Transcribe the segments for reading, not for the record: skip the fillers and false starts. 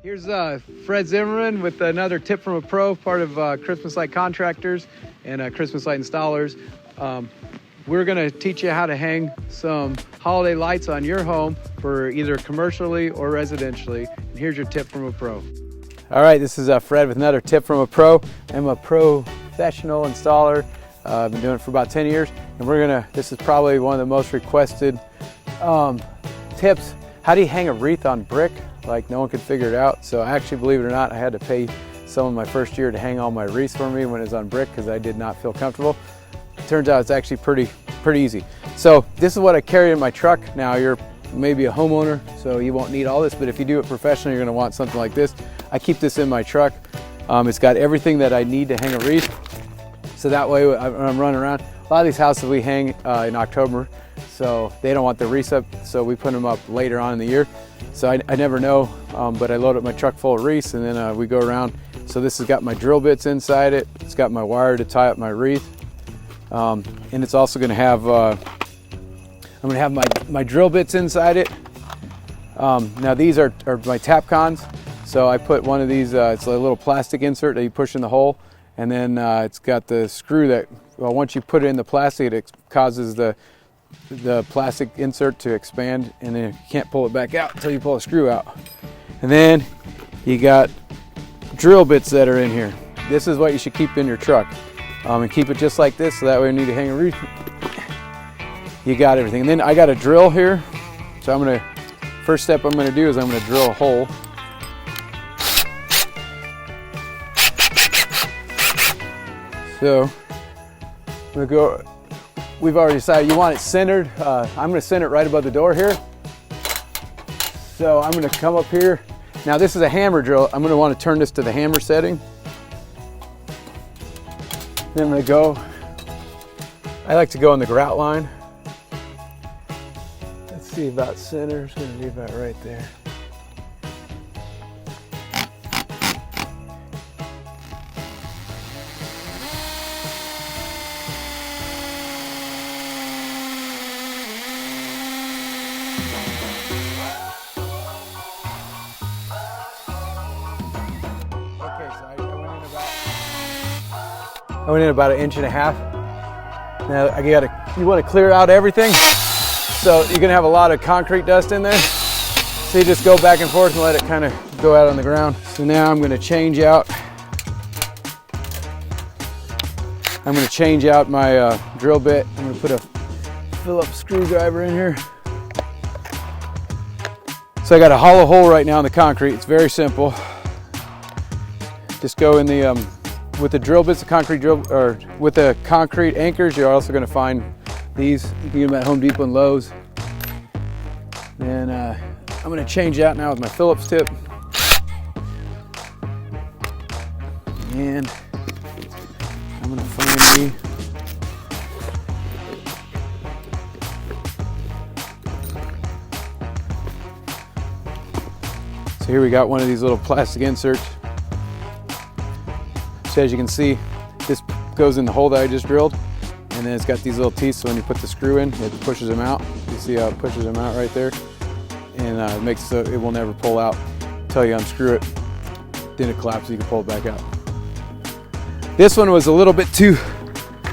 Here's Fred Zimmerman with another tip from a pro, part of Christmas light contractors and Christmas light installers. We're going to teach you how to hang some holiday lights on your home for either commercially or residentially. And here's your tip from a pro. All right, this is Fred with another tip from a pro. I'm a professional installer. I've been doing it for about 10 years, and this is probably one of the most requested tips. How do you hang a wreath on brick? Like, no one could figure it out. So actually, believe it or not, I had to pay someone my first year to hang all my wreaths for me when it was on brick because I did not feel comfortable. Turns out it's actually pretty easy. So this is what I carry in my truck. Now, you're maybe a homeowner, so you won't need all this, but if you do it professionally, you're gonna want something like this. I keep this in my truck. It's got everything that I need to hang a wreath. So that way, when I'm running around, a lot of these houses we hang in October, so they don't want the wreaths up, so we put them up later on in the year. So I never know, but I load up my truck full of wreaths, and then we go around. So this has got my drill bits inside it. It's got my wire to tie up my wreath. And it's also gonna have, I'm gonna have my drill bits inside it. Now these are my tap cons. So I put one of these, it's a little plastic insert that you push in the hole, and then it's got the screw that, well, once you put it in the plastic, it causes the plastic insert to expand, and then you can't pull it back out until you pull a screw out. And then you got drill bits that are in here. This is what you should keep in your truck. And keep it just like this, so that way when you need to hang a wreath, you got everything. And then I got a drill here. So first step I'm gonna do is I'm gonna drill a hole. So I'm gonna go, we've already decided you want it centered. I'm gonna center it right above the door here. So I'm gonna come up here. Now this is a hammer drill. I'm gonna wanna turn this to the hammer setting. Then I'm gonna go, I like to go on the grout line. Let's see, about center, it's gonna be about right there. I went in about 1.5 inches. Now you want to clear out everything. So you're gonna have a lot of concrete dust in there. So you just go back and forth and let it kind of go out on the ground. So now I'm gonna change out my drill bit. I'm gonna put a Phillips screwdriver in here. So I got a hollow hole right now in the concrete. It's very simple. Just go in the, with the drill bits, the concrete drill, or with the concrete anchors, you're also going to find these. You can get them at Home Depot and Lowe's. And I'm going to change out now with my Phillips tip. And I'm going to find me so here we got one of these little plastic inserts. So as you can see, this goes in the hole that I just drilled, and then it's got these little teeth, so when you put the screw in, it pushes them out. You see how it pushes them out right there? And it makes it so it will never pull out until you unscrew it. Then it collapses, you can pull it back out. This one was a little bit too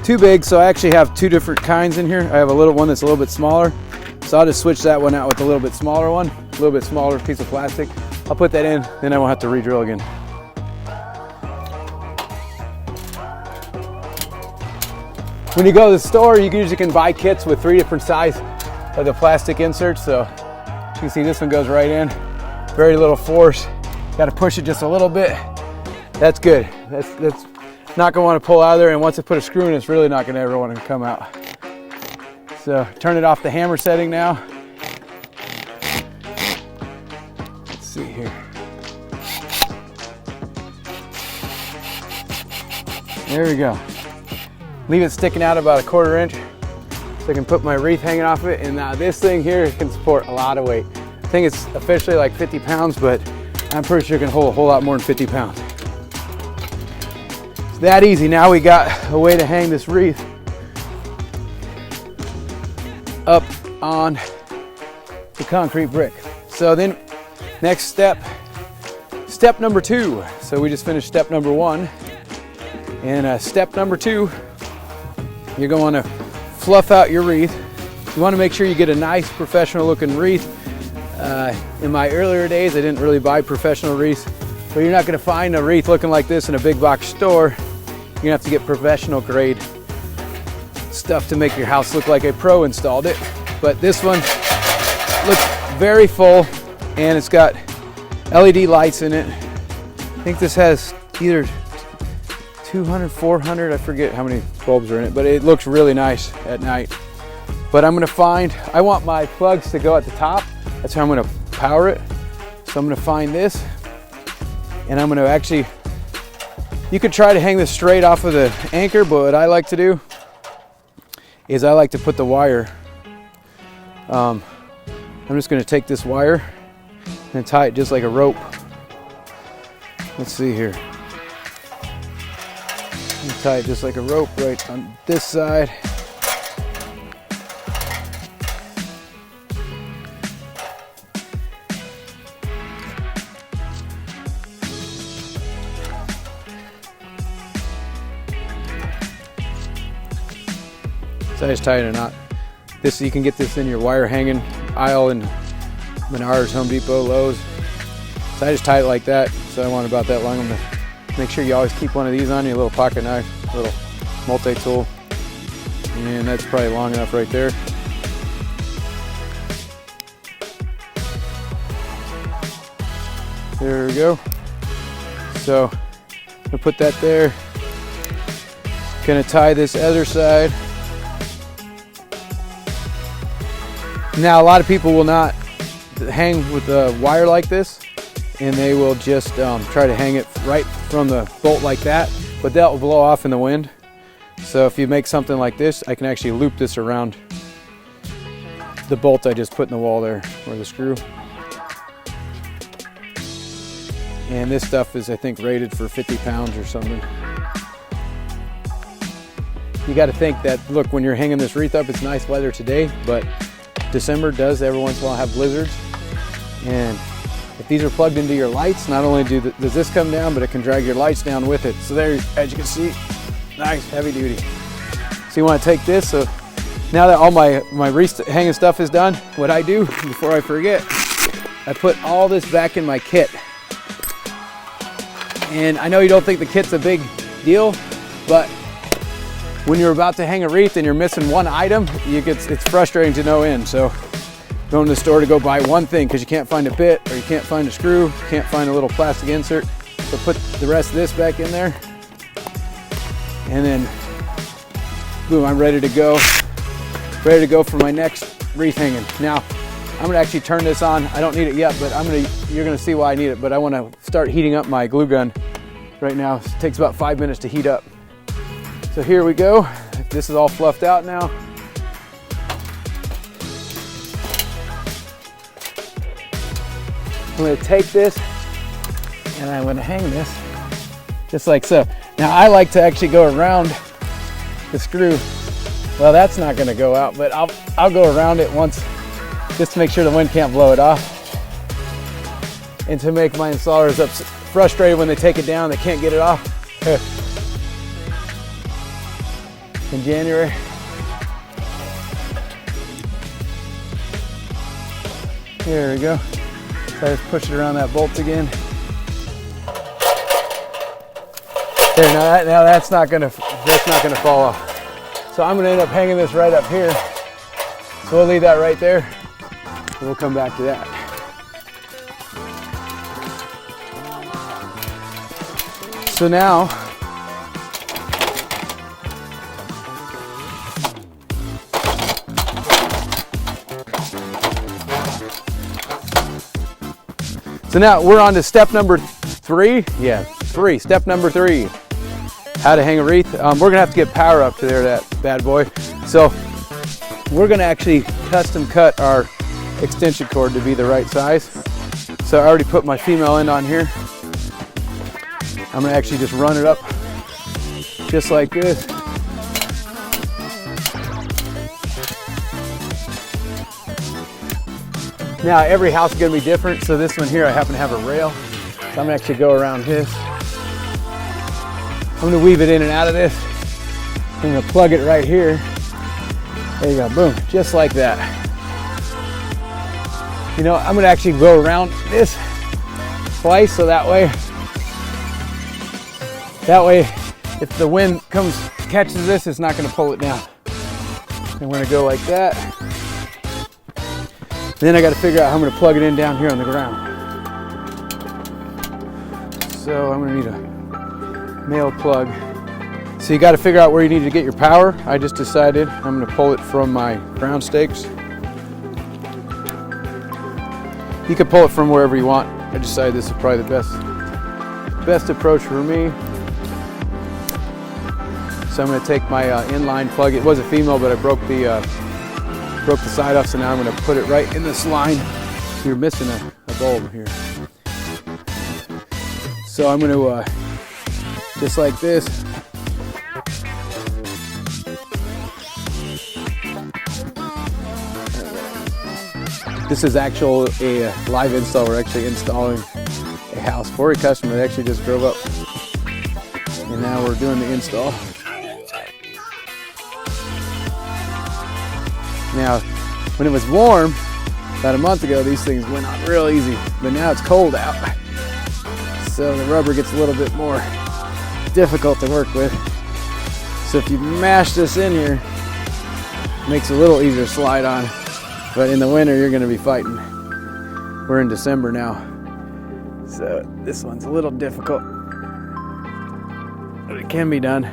big, so I actually have two different kinds in here. I have a little one that's a little bit smaller, so I'll just switch that one out with a little bit smaller one, a little bit smaller piece of plastic. I'll put that in, then I won't have to re-drill again. When you go to the store, you usually can buy kits with 3 different sizes of the plastic inserts. So you can see this one goes right in, very little force. Got to push it just a little bit. That's good. That's not gonna want to pull out of there, and once I put a screw in, it's really not gonna ever want to come out. So turn it off the hammer setting now. Let's see here. There we go. Leave it sticking out about 1/4 inch so I can put my wreath hanging off it. And now this thing here can support a lot of weight. I think it's officially like 50 pounds, but I'm pretty sure it can hold a whole lot more than 50 pounds. It's that easy. Now we got a way to hang this wreath up on the concrete brick. So then next step step number 2. So we just finished step number 1. And step number 2, you're going to fluff out your wreath. You want to make sure you get a nice professional looking wreath. In my earlier days, I didn't really buy professional wreaths, but you're not going to find a wreath looking like this in a big box store. You're gonna have to get professional grade stuff to make your house look like a pro installed it. But this one looks very full, and it's got LED lights in it. I think this has either 200, 400, I forget how many bulbs are in it, but it looks really nice at night. But I'm gonna I want my plugs to go at the top. That's how I'm gonna power it. So I'm gonna find this, and I'm gonna actually, you could try to hang this straight off of the anchor, but what I like to do is I like to put the wire, I'm just gonna take this wire and tie it just like a rope. Let's see here. Tie it just like a rope right on this side. So I just tie it in a knot. This, you can get this in your wire hanging aisle in Menards, Home Depot, Lowe's. So I just tie it like that. So I want about that long. I'm gonna make sure you always keep one of these on you, a little pocket knife, a little multi-tool. And that's probably long enough right there. There we go. So I'm gonna put that there. Gonna tie this other side. Now, a lot of people will not hang with a wire like this, and they will just try to hang it right from the bolt like that, but that will blow off in the wind. So if you make something like this, I can actually loop this around the bolt I just put in the wall there, or the screw. And this stuff is, I think, rated for 50 pounds or something. You got to think that, look, when you're hanging this wreath up, it's nice weather today, but December does every once in a while have blizzards. And if these are plugged into your lights, not only does this come down, but it can drag your lights down with it. So there, as you can see, nice, heavy duty. So you want to take this. So now that all my wreath hanging stuff is done, what I do, before I forget, I put all this back in my kit. And I know you don't think the kit's a big deal, but when you're about to hang a wreath and you're missing one item, it's frustrating to no end. So going to the store to go buy one thing because you can't find a bit, or you can't find a screw, you can't find a little plastic insert. So put the rest of this back in there, and then boom, I'm ready to go. Ready to go for my next wreath hanging. Now, I'm gonna actually turn this on. I don't need it yet, but you're gonna see why I need it. But I want to start heating up my glue gun right now. It takes about 5 minutes to heat up. So here we go. This is all fluffed out now. I'm gonna take this and I'm gonna hang this just like so. Now I like to actually go around the screw. Well, that's not gonna go out, but I'll go around it once just to make sure the wind can't blow it off. And to make my installers frustrated when they take it down, they can't get it off. In January. There we go. So I just push it around that bolt again. There, now that's not gonna fall off. So I'm gonna end up hanging this right up here. So we'll leave that right there. And we'll come back to that. So now, we're on to step number 3. Yeah, 3. Step number 3. How to hang a wreath. We're gonna have to get power up to there, that bad boy. So we're gonna actually custom cut our extension cord to be the right size. So I already put my female end on here. I'm gonna actually just run it up just like this. Now every house is gonna be different. So this one here, I happen to have a rail. So I'm gonna actually go around this. I'm gonna weave it in and out of this. I'm gonna plug it right here. There you go, boom, just like that. You know, I'm gonna actually go around this twice so that way, if the wind catches this, it's not gonna pull it down. And we're gonna go like that. Then I gotta figure out how I'm gonna plug it in down here on the ground. So I'm gonna need a male plug. So you gotta figure out where you need to get your power. I just decided I'm gonna pull it from my ground stakes. You can pull it from wherever you want. I decided this is probably the best approach for me. So I'm going to take my inline plug. It was a female, but I broke the side off. So now I'm going to put it right in this line. You're missing a bulb here. So I'm going to just like this. This is a live install. We're actually installing a house for a customer that actually just drove up. And now we're doing the install. Now, when it was warm, about a month ago, these things went on real easy, but now it's cold out. So the rubber gets a little bit more difficult to work with. So if you mash this in here, it makes it a little easier to slide on. But in the winter, you're gonna be fighting. We're in December now. So this one's a little difficult, but it can be done.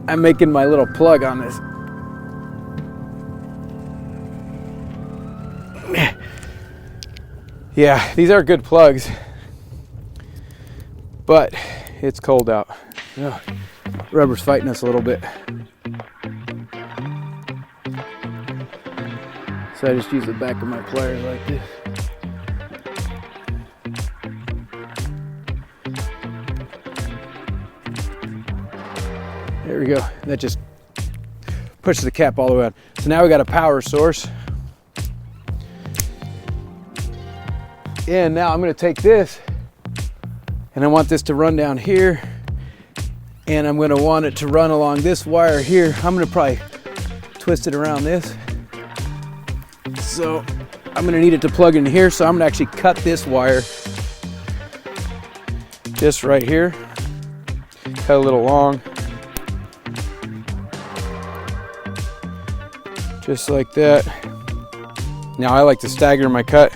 I'm making my little plug on this. Yeah, these are good plugs, but it's cold out. Ugh. Rubber's fighting us a little bit. So I just use the back of my pliers like this. There we go. That just pushes the cap all the way out. So now we got a power source. And now I'm going to take this and I want this to run down here. And I'm going to want it to run along this wire here. I'm going to probably twist it around this. So I'm going to need it to plug in here. So I'm going to actually cut this wire just right here. Cut a little long. Just like that. Now I like to stagger my cut,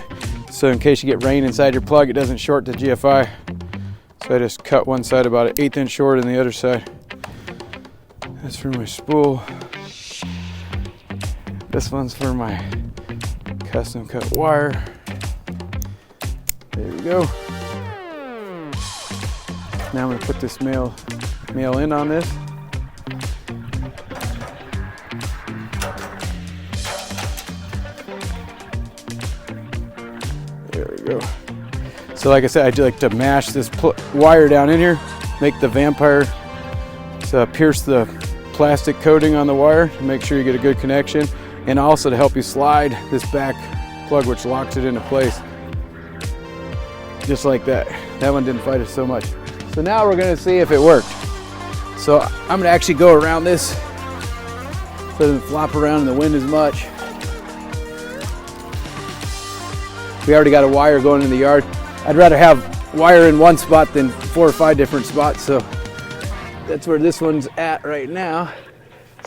so in case you get rain inside your plug, it doesn't short the GFI. So I just cut one side about an 1/8 inch short and the other side. That's for my spool. This one's for my custom cut wire. There we go. Now I'm gonna put this male in on this. There we go. So like I said, I do like to mash this wire down in here, make the vampire, pierce the plastic coating on the wire to make sure you get a good connection, and also to help you slide this back plug, which locks it into place. Just like that. That one didn't fight us so much. So now we're gonna see if it worked. So I'm gonna actually go around this so it doesn't flop around in the wind as much. We already got a wire going in the yard. I'd rather have wire in one spot than 4 or 5 different spots, so that's where this one's at right now.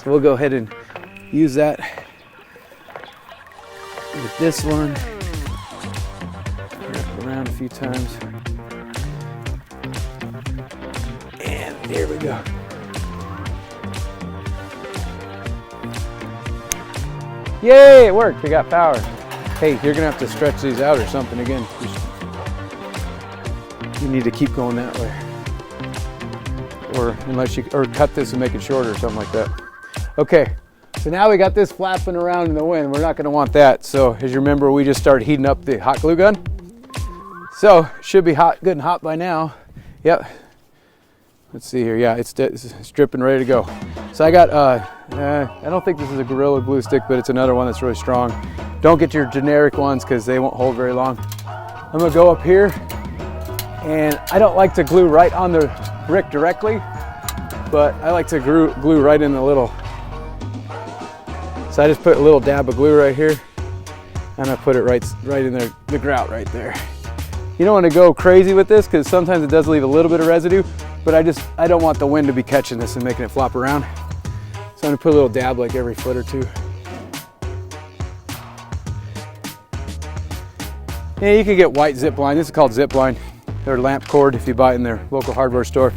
So we'll go ahead and use that with this one. Wrap around a few times. And there we go. Yay, it worked, we got power. Hey, you're gonna have to stretch these out or something again. You need to keep going that way. Or cut this and make it shorter or something like that. Okay, so now we got this flapping around in the wind. We're not gonna want that. So as you remember, we just started heating up the hot glue gun. So it should be hot, good and hot by now. Yep. Let's see here. Yeah, it's dripping, ready to go. So I got, I don't think this is a Gorilla Glue stick, but it's another one that's really strong. Don't get your generic ones because they won't hold very long. I'm gonna go up here, and I don't like to glue right on the brick directly, but I like to glue right in the little. So I just put a little dab of glue right here, and I put it right in there, the grout right there. You don't want to go crazy with this because sometimes it does leave a little bit of residue, but I don't want the wind to be catching this and making it flop around. So I'm gonna put a little dab like every foot or two. Yeah, you can get white zip line. This is called zip line or lamp cord if you buy it in their local hardware store.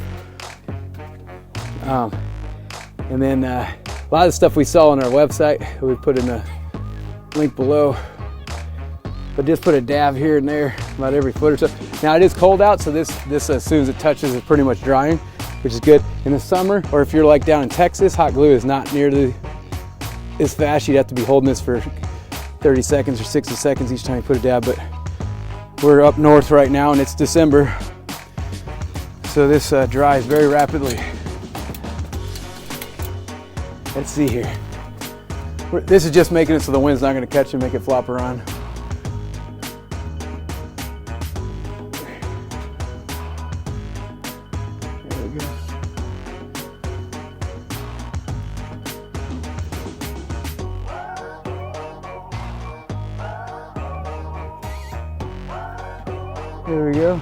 And then a lot of the stuff we sell on our website, we put in a link below. But just put a dab here and there about every foot or so. Now it is cold out, so this as soon as it touches is pretty much drying, which is good. In the summer, or if you're like down in Texas, hot glue is not nearly as fast. You'd have to be holding this for 30 seconds or 60 seconds each time you put a dab, but we're up north right now and it's December, so this dries very rapidly. Let's see here. This is just making it so the wind's not going to catch it and make it flop around. There we go. There we go.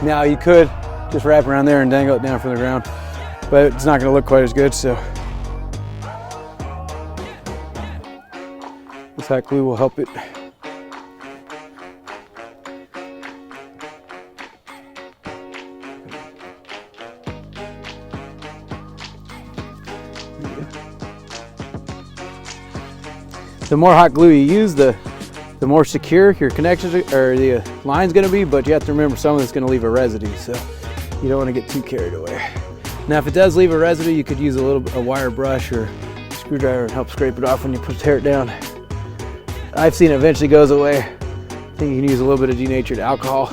Now you could just wrap around there and dangle it down from the ground, but it's not going to look quite as good, so this hot glue will help it. The more hot glue you use, the more secure your connections or the line's going to be, but you have to remember some of it's going to leave a residue, so you don't want to get too carried away. Now if it does leave a residue, you could use a wire brush or a screwdriver and help scrape it off when you tear it down. I've seen it eventually goes away. I think you can use a little bit of denatured alcohol,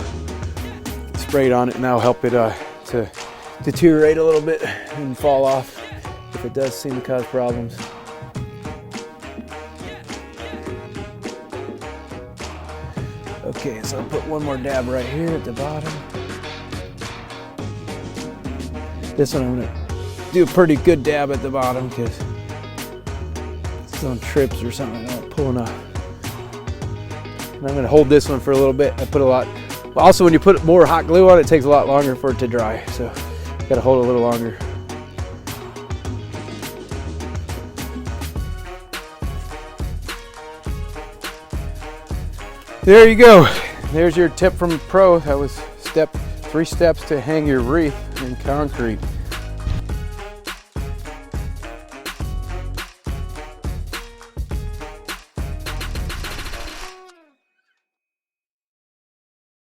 spray it on it, and that'll help it to deteriorate a little bit and fall off if it does seem to cause problems. Okay, so I'll put one more dab right here at the bottom. This one I'm gonna do a pretty good dab at the bottom because it's on trips or something I'm not pulling off. And I'm gonna hold this one for a little bit. I put a lot. Also, when you put more hot glue on it, it takes a lot longer for it to dry. So you gotta hold it a little longer. There you go. There's your tip from a pro. That was 3 steps to hang your wreath in concrete.